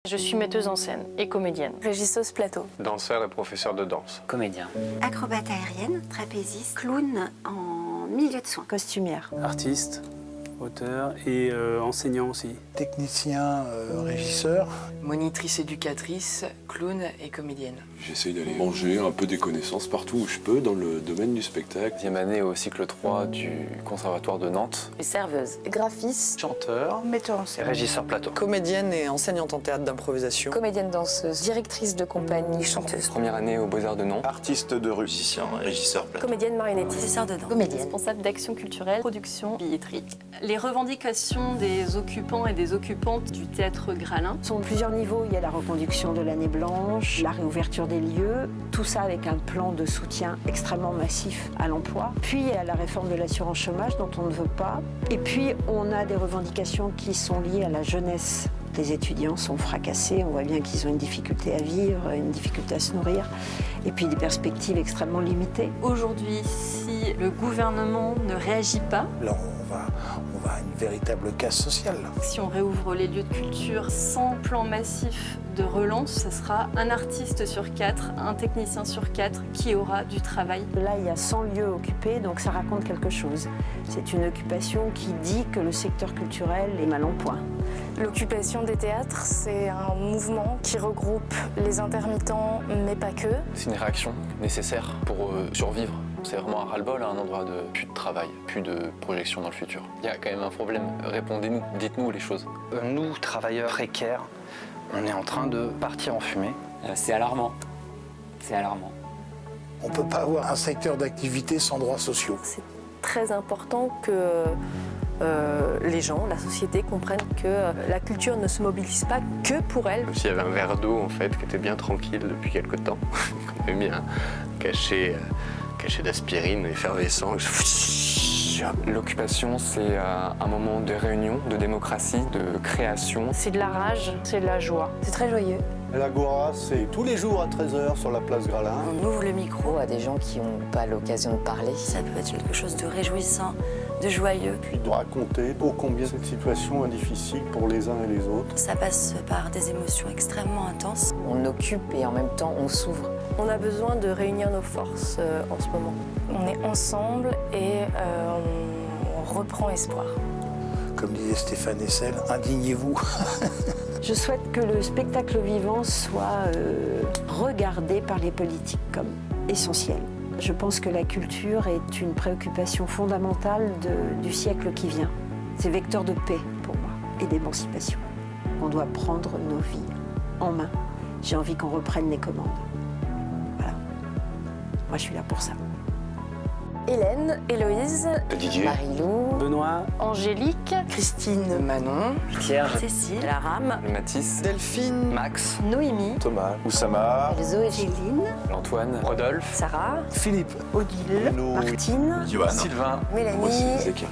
Je suis metteuse en scène et comédienne. Régisseuse plateau. Danseur et professeur de danse. Comédien. Acrobate aérienne, trapéziste, clown en milieu de soins. Costumière. Artiste, auteur et enseignant aussi. Technicien, régisseur. Monitrice éducatrice, clown et comédienne. J'essaye d'aller manger un peu des connaissances partout où je peux dans le domaine du spectacle. 10e année au cycle 3 du Conservatoire de Nantes. Serveuse. Graphiste. Chanteur. Metteur en scène. Régisseur plateau. Comédienne et enseignante en théâtre d'improvisation. Comédienne danseuse. Directrice de compagnie. Chanteuse. Première année aux Beaux-Arts de Nantes. Artiste de rue. Musicien, régisseur plateau. Comédienne marionnettiste. Professeur de danse. Comédienne. Responsable d'action culturelle, production, billetterie. Les revendications des occupants et des occupantes du théâtre Gralin sont de plusieurs niveaux. Il y a la reconduction de l'année blanche, la réouverture des lieux, tout ça avec un plan de soutien extrêmement massif à l'emploi. Puis il y a la réforme de l'assurance chômage dont on ne veut pas. Et puis on a des revendications qui sont liées à la jeunesse. Les étudiants sont fracassés, on voit bien qu'ils ont une difficulté à vivre, une difficulté à se nourrir, et puis des perspectives extrêmement limitées. Aujourd'hui, si le gouvernement ne réagit pas, Là, on va à une véritable casse sociale. si on réouvre les lieux de culture sans plan massif de relance, ce sera un artiste sur 4, un technicien sur 4 qui aura du travail. Là, il y a 100 lieux occupés, donc ça raconte quelque chose. C'est une occupation qui dit que le secteur culturel est mal en point. L'occupation des théâtres, c'est un mouvement qui regroupe les intermittents, mais pas que. C'est une réaction nécessaire pour survivre. C'est vraiment un ras-le-bol, un endroit de plus de travail, plus de projection dans le futur. Il y a quand même un problème. Répondez-nous, dites-nous les choses. Nous, travailleurs précaires, on est en train de partir en fumée. C'est alarmant. C'est alarmant. On ne peut pas avoir un secteur d'activité sans droits sociaux. C'est très important que les gens, la société comprennent que la culture ne se mobilise pas que pour elle. Comme s'il y avait un verre d'eau en fait qui était bien tranquille depuis quelque temps. On avait mis un cachet d'aspirine effervescent. L'occupation, c'est un moment de réunion, de démocratie, de création. C'est de la rage, c'est de la joie. C'est très joyeux. L'Agora, c'est tous les jours à 13h sur la place Gralin. On ouvre le micro. À des gens qui n'ont pas l'occasion de parler. Ça peut être quelque chose de réjouissant, de joyeux. Puis de raconter ô combien cette situation est difficile pour les uns et les autres. Ça passe par des émotions extrêmement intenses. On occupe et en même temps on s'ouvre. On a besoin de réunir nos forces en ce moment. On est ensemble et on reprend espoir. Comme disait Stéphane Hessel, indignez-vous. Je souhaite que le spectacle vivant soit regardé par les politiques comme essentiel. Je pense que la culture est une préoccupation fondamentale du siècle qui vient. C'est vecteur de paix pour moi et d'émancipation. On doit prendre nos vies en main. J'ai envie qu'on reprenne les commandes. Voilà. Moi, je suis là pour ça. Hélène, Héloïse, Didier. Marie-Lou, Benoît. Angélique, Christine, Manon, Pierre. Cécile, la rame, Matisse, Delphine, Max, Noémie, Thomas, Oussama, Zoé, Céline, Antoine, Rodolphe, Sarah, Philippe. Odile, Nous, Martine, Johan. Sylvain, Mélanie, Zachary.